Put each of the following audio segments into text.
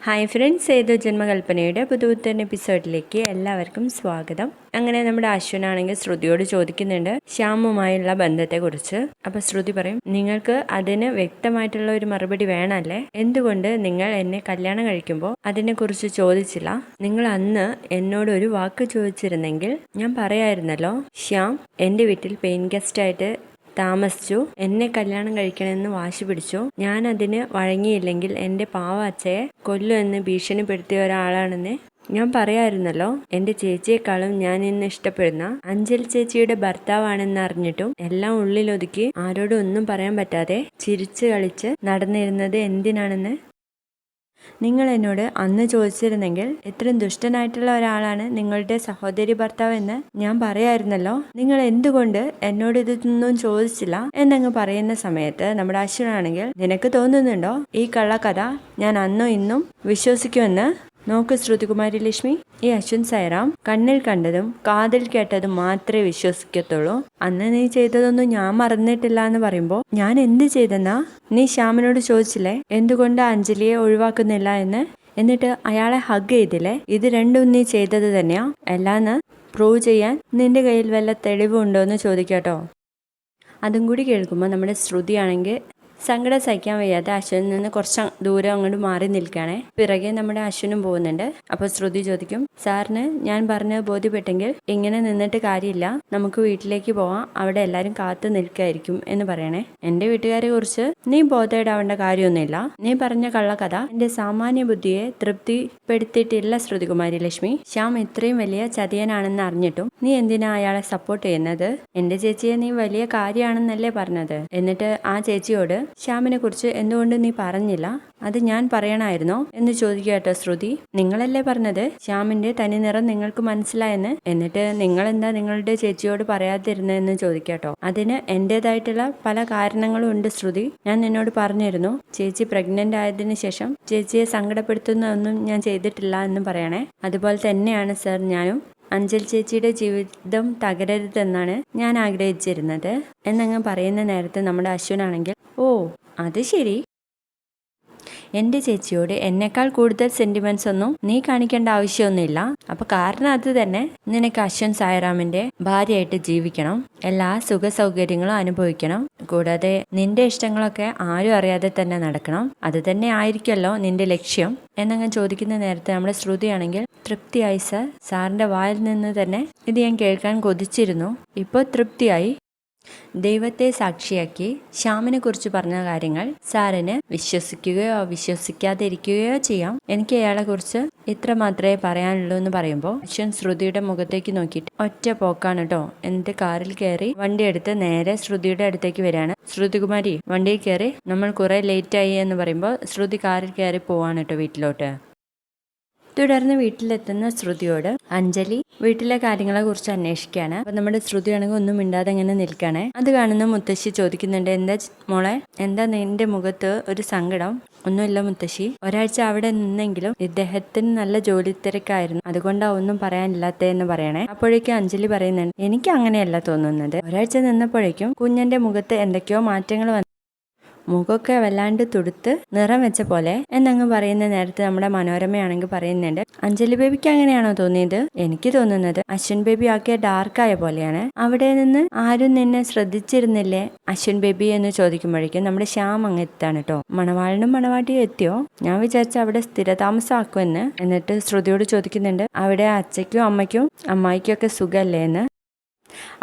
Hi friends, ഏതോ ജന്മകൽപ്പനയുടെ പുതുപുത്തൻ എപ്പിസോഡിലേക്ക് എല്ലാവർക്കും സ്വാഗതം. അങ്ങനെ നമ്മുടെ അശ്വനാണെങ്കിൽ ശ്രുതിയോട് ചോദിക്കുന്നുണ്ട് ശ്യാമുമായുള്ള ബന്ധത്തെക്കുറിച്ച്. അപ്പോൾ ശ്രുതി പറയും, നിങ്ങൾക്ക് അതിന് വ്യക്തമായിട്ടുള്ള ഒരു മറുപടി വേണമല്ലേ? എന്തുകൊണ്ട് നിങ്ങൾ എന്നെ കല്യാണം കഴിക്കുമ്പോൾ അതിനെക്കുറിച്ച് ചോദിച്ചില്ല? നിങ്ങൾ അന്ന് എന്നോട് ഒരു വാക്ക് ചോദിച്ചിരുന്നെങ്കിൽ ഞാൻ പറയായിരുന്നല്ലോ. ശ്യാം എൻ്റെ വീട്ടിൽ പെയിൻ ഗസ്റ്റായിട്ട് താമസിച്ചു, എന്നെ കല്യാണം കഴിക്കണമെന്ന് വാശി പിടിച്ചു. ഞാൻ അതിന് വഴങ്ങിയില്ലെങ്കിൽ എൻ്റെ പാവ അച്ഛയെ കൊല്ലുമെന്ന് ഭീഷണിപ്പെടുത്തിയ ഒരാളാണെന്ന് ഞാൻ പറയായിരുന്നല്ലോ. എൻ്റെ ചേച്ചിയെക്കാളും ഞാൻ ഇന്ന് ഇഷ്ടപ്പെടുന്ന അഞ്ജലി ചേച്ചിയുടെ ഭർത്താവാണെന്ന് അറിഞ്ഞിട്ടും എല്ലാം ഉള്ളിലൊതുക്കി ആരോടും ഒന്നും പറയാൻ പറ്റാതെ ചിരിച്ചു കളിച്ച് നടന്നിരുന്നത് എന്തിനാണെന്ന് നിങ്ങൾ എന്നോട് അന്ന് ചോദിച്ചിരുന്നെങ്കിൽ ഇത്രയും ദുഷ്ടനായിട്ടുള്ള ഒരാളാണ് നിങ്ങളുടെ സഹോദരി ഭർത്താവ് എന്ന് ഞാൻ പറയായിരുന്നല്ലോ. നിങ്ങൾ എന്തുകൊണ്ട് എന്നോട് ഇതൊന്നും ചോദിച്ചില്ല എന്നങ്ങ് പറയുന്ന സമയത്ത് നമ്മുടെ അശ്വനാണെങ്കിൽ, നിനക്ക് തോന്നുന്നുണ്ടോ ഈ കള്ളക്കഥ ഞാൻ അന്നും ഇന്നും വിശ്വസിക്കുമെന്ന്? നോക്ക് ശ്രുതികുമാരി ലക്ഷ്മി, ഈ അശ്വിൻ സായിറാം കണ്ണിൽ കണ്ടതും കാതിൽ കേട്ടതും മാത്രമേ വിശ്വസിക്കത്തുള്ളൂ. അന്ന് നീ ചെയ്തതൊന്നും ഞാൻ മറന്നിട്ടില്ല എന്ന് പറയുമ്പോൾ ഞാൻ എന്ത് ചെയ്തെന്നാ നീ ശ്യാമിനോട് ചോദിച്ചില്ലേ എന്തുകൊണ്ട് അഞ്ജലിയെ ഒഴിവാക്കുന്നില്ല എന്ന്? എന്നിട്ട് അയാളെ ഹഗ് ചെയ്തില്ലേ? ഇത് രണ്ടും നീ ചെയ്തത് തന്നെയാ? എല്ലാന്ന് പ്രൂവ് ചെയ്യാൻ നിന്റെ കയ്യിൽ വല്ല തെളിവുണ്ടോ എന്ന് ചോദിക്കാട്ടോ. അതും കൂടി കേൾക്കുമ്പോൾ നമ്മുടെ ശ്രുതിയാണെങ്കിൽ സങ്കടം സഹിക്കാൻ വയ്യാതെ അശ്വനിൽ നിന്ന് കുറച്ച് ദൂരം അങ്ങോട്ട് മാറി നിൽക്കുകയാണേ. പിറകെ നമ്മുടെ അശ്വനും പോകുന്നുണ്ട്. അപ്പോൾ ശ്രുതി ചോദിക്കും, സാറിന് ഞാൻ പറഞ്ഞത് ബോധ്യപ്പെട്ടെങ്കിൽ ഇങ്ങനെ നിന്നിട്ട് കാര്യമില്ല, നമുക്ക് വീട്ടിലേക്ക് പോവാം, അവിടെ എല്ലാവരും കാത്തു നിൽക്കായിരിക്കും എന്ന് പറയണേ. എൻ്റെ വീട്ടുകാരെ കുറിച്ച് നീ ബോധേടാവേണ്ട കാര്യമൊന്നുമില്ല. നീ പറഞ്ഞ കള്ളക്കഥ എൻ്റെ സാമാന്യ ബുദ്ധിയെ തൃപ്തിപ്പെടുത്തിയിട്ടില്ല ശ്രുതികുമാരി ലക്ഷ്മി. ശ്യാം ഇത്രയും വലിയ ചതിയനാണെന്ന് അറിഞ്ഞിട്ടും നീ എന്തിനാ അയാളെ സപ്പോർട്ട് ചെയ്യുന്നത്? എൻ്റെ ചേച്ചിയെ നീ വലിയ കാര്യമാണെന്നല്ലേ പറഞ്ഞത്? എന്നിട്ട് ആ ചേച്ചിയോട് ശ്യാമിനെ കുറിച്ച് എന്തുകൊണ്ട് നീ പറഞ്ഞില്ല? അത് ഞാൻ പറയണമായിരുന്നോ എന്ന് ചോദിക്കാട്ടോ ശ്രുതി. നിങ്ങളല്ലേ പറഞ്ഞത് ശ്യാമിന്റെ തനി നിറം നിങ്ങൾക്ക് മനസ്സിലായെന്ന്? എന്നിട്ട് നിങ്ങൾ എന്താ നിങ്ങളുടെ ചേച്ചിയോട് പറയാതിരുന്നതെന്ന് ചോദിക്കാട്ടോ. അതിന് എന്റേതായിട്ടുള്ള പല കാരണങ്ങളും ഉണ്ട് ശ്രുതി. ഞാൻ നിന്നോട് പറഞ്ഞിരുന്നു, ചേച്ചി പ്രഗ്നന്റ് ആയതിനു ശേഷം ചേച്ചിയെ സങ്കടപ്പെടുത്തുന്നതൊന്നും ഞാൻ ചെയ്തിട്ടില്ല എന്നും പറയണേ. അതുപോലെ തന്നെയാണ് സർ ഞാനും. അഞ്ജലി ചേച്ചിയുടെ ജീവിതം തകരരുതെന്നാണ് ഞാൻ ആഗ്രഹിച്ചിരുന്നത് എന്നങ്ങ് പറയുന്ന നേരത്തെ നമ്മുടെ അശ്വനാണെങ്കിൽ, ഓ അത് ശരി, എൻ്റെ ചേച്ചിയോട് എന്നെക്കാൾ കൂടുതൽ സെന്റിമെന്റ്സ് ഒന്നും നീ കാണിക്കേണ്ട ആവശ്യമൊന്നുമില്ല. അപ്പൊ കാരണം അത് തന്നെ, നിനക്ക് അശ്വൻ സായിറാമിന്റെ ഭാര്യയായിട്ട് ജീവിക്കണം, എല്ലാ സുഖ സൗകര്യങ്ങളും അനുഭവിക്കണം, കൂടാതെ നിന്റെ ഇഷ്ടങ്ങളൊക്കെ ആരും അറിയാതെ തന്നെ നടക്കണം. അത് തന്നെ ആയിരിക്കുമല്ലോ നിന്റെ ലക്ഷ്യം എന്നങ്ങ് ചോദിക്കുന്ന നേരത്തെ നമ്മുടെ ശ്രുതിയാണെങ്കിൽ, തൃപ്തിയായി സർ, സാറിന്റെ വായിൽ നിന്ന് തന്നെ ഇത് ഞാൻ കേൾക്കാൻ കൊതിച്ചിരുന്നു, ഇപ്പോൾ തൃപ്തിയായി. ദൈവത്തെ സാക്ഷിയാക്കി ശ്യാമിനെ കുറിച്ച് പറഞ്ഞ കാര്യങ്ങൾ സാറിന് വിശ്വസിക്കുകയോ വിശ്വസിക്കാതിരിക്കുകയോ ചെയ്യാം. എനിക്ക് അയാളെ കുറിച്ച് ഇത്ര മാത്രമേ പറയാനുള്ളൂ എന്ന് പറയുമ്പോൾ അശ്വൻ ശ്രുതിയുടെ മുഖത്തേക്ക് നോക്കിയിട്ട് ഒറ്റ പോക്കാണ് കേട്ടോ. എന്നിട്ട് കാറിൽ കയറി വണ്ടി എടുത്ത് നേരെ ശ്രുതിയുടെ അടുത്തേക്ക് വരികയാണ്. ശ്രുതികുമാരി വണ്ടിയിൽ കയറി, നമ്മൾ കുറെ ലേറ്റായി എന്ന് പറയുമ്പോൾ ശ്രുതി കാറിൽ കയറി പോവാണ് കേട്ടോ വീട്ടിലോട്ട്. തുടർന്ന് വീട്ടിലെത്തുന്ന ശ്രുതിയോട് അഞ്ജലി വീട്ടിലെ കാര്യങ്ങളെ കുറിച്ച് അന്വേഷിക്കുകയാണ്. അപ്പൊ നമ്മുടെ ശ്രുതിയാണെങ്കിൽ ഒന്നും മിണ്ടാതെ ഇങ്ങനെ നിൽക്കുകയാണ്. അത് കാണുന്ന മുത്തശ്ശി ചോദിക്കുന്നുണ്ട്, എന്താ മോളെ, എന്താ നിന്റെ മുഖത്ത് ഒരു സങ്കടം? ഒന്നുമില്ല മുത്തശ്ശി, ഒരാഴ്ച അവിടെ നിന്നെങ്കിലും ഇദ്ദേഹത്തിന് നല്ല ജോലി തിരക്കായിരുന്നു, അതുകൊണ്ടാ ഒന്നും പറയാനില്ലാത്തതെന്ന് പറയണേ. അപ്പോഴേക്കും അഞ്ജലി പറയുന്നുണ്ട്, എനിക്ക് അങ്ങനെയല്ല തോന്നുന്നത്, ഒരാഴ്ച നിന്നപ്പോഴേക്കും കുഞ്ഞന്റെ മുഖത്ത് എന്തൊക്കെയോ മാറ്റങ്ങൾ വന്നു, മുഖമൊക്കെ വല്ലാണ്ട് തുടുത്ത് നിറം വെച്ച പോലെ എന്നങ്ങ് പറയുന്ന നേരത്തെ നമ്മുടെ മനോരമയാണെങ്കിൽ പറയുന്നുണ്ട്, അഞ്ജലി ബേബിക്ക് അങ്ങനെയാണോ തോന്നിയത്? എനിക്ക് തോന്നുന്നത് അശ്വിൻ ബേബി ആക്കിയ ഡാർക്കായ പോലെയാണ്. അവിടെ നിന്ന് ആരും നിന്നെ ശ്രദ്ധിച്ചിരുന്നില്ലേ അശ്വിൻ ബേബി എന്ന് ചോദിക്കുമ്പോഴേക്കും നമ്മുടെ ശ്യാം അങ്ങ് എത്താണ് കേട്ടോ. മണവാളനും മണവാട്ടിയും എത്തിയോ? ഞാൻ വിചാരിച്ച അവിടെ സ്ഥിരതാമസമാക്കുമെന്ന്. എന്നിട്ട് ശ്രുതിയോട് ചോദിക്കുന്നുണ്ട്, അവിടെ അച്ഛയ്ക്കും അമ്മയ്ക്കും അമ്മായിക്കും ഒക്കെ സുഖമല്ലേ എന്ന്.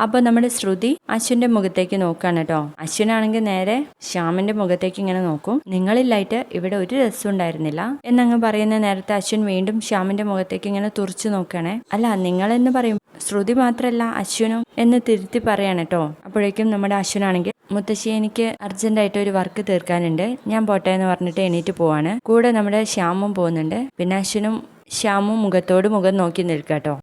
അപ്പോൾ നമ്മുടെ ശ്രുതി അശ്വിന്റെ മുഖത്തേക്ക് നോക്കുകയാണ് കേട്ടോ. അശ്വിനാണെങ്കിൽ നേരെ ശ്യാമിന്റെ മുഖത്തേക്ക് ഇങ്ങനെ നോക്കും. നിങ്ങളില്ലായിട്ട് ഇവിടെ ഒരു രസം ഉണ്ടായിരുന്നില്ല എന്നങ്ങ് പറയുന്ന നേരത്തെ അശ്വിൻ വീണ്ടും ശ്യാമിന്റെ മുഖത്തേക്ക് ഇങ്ങനെ തുറച്ചു നോക്കുകയാണേ. അല്ല, നിങ്ങളെന്ന് പറയും ശ്രുതി മാത്രല്ല അശ്വിനും എന്ന് തിരുത്തി പറയാണ് കേട്ടോ. അപ്പോഴേക്കും നമ്മുടെ അശ്വിനാണെങ്കിൽ, മുത്തശ്ശി എനിക്ക് അർജന്റായിട്ട് ഒരു വർക്ക് തീർക്കാനുണ്ട്, ഞാൻ പോട്ടെ എന്ന് പറഞ്ഞിട്ട് എണീറ്റ് പോവാണ്. കൂടെ നമ്മുടെ ശ്യാമും പോകുന്നുണ്ട്. പിന്നെ അശ്വിനും ശ്യാമും മുഖത്തോട് മുഖം നോക്കി നിൽക്കാട്ടോ.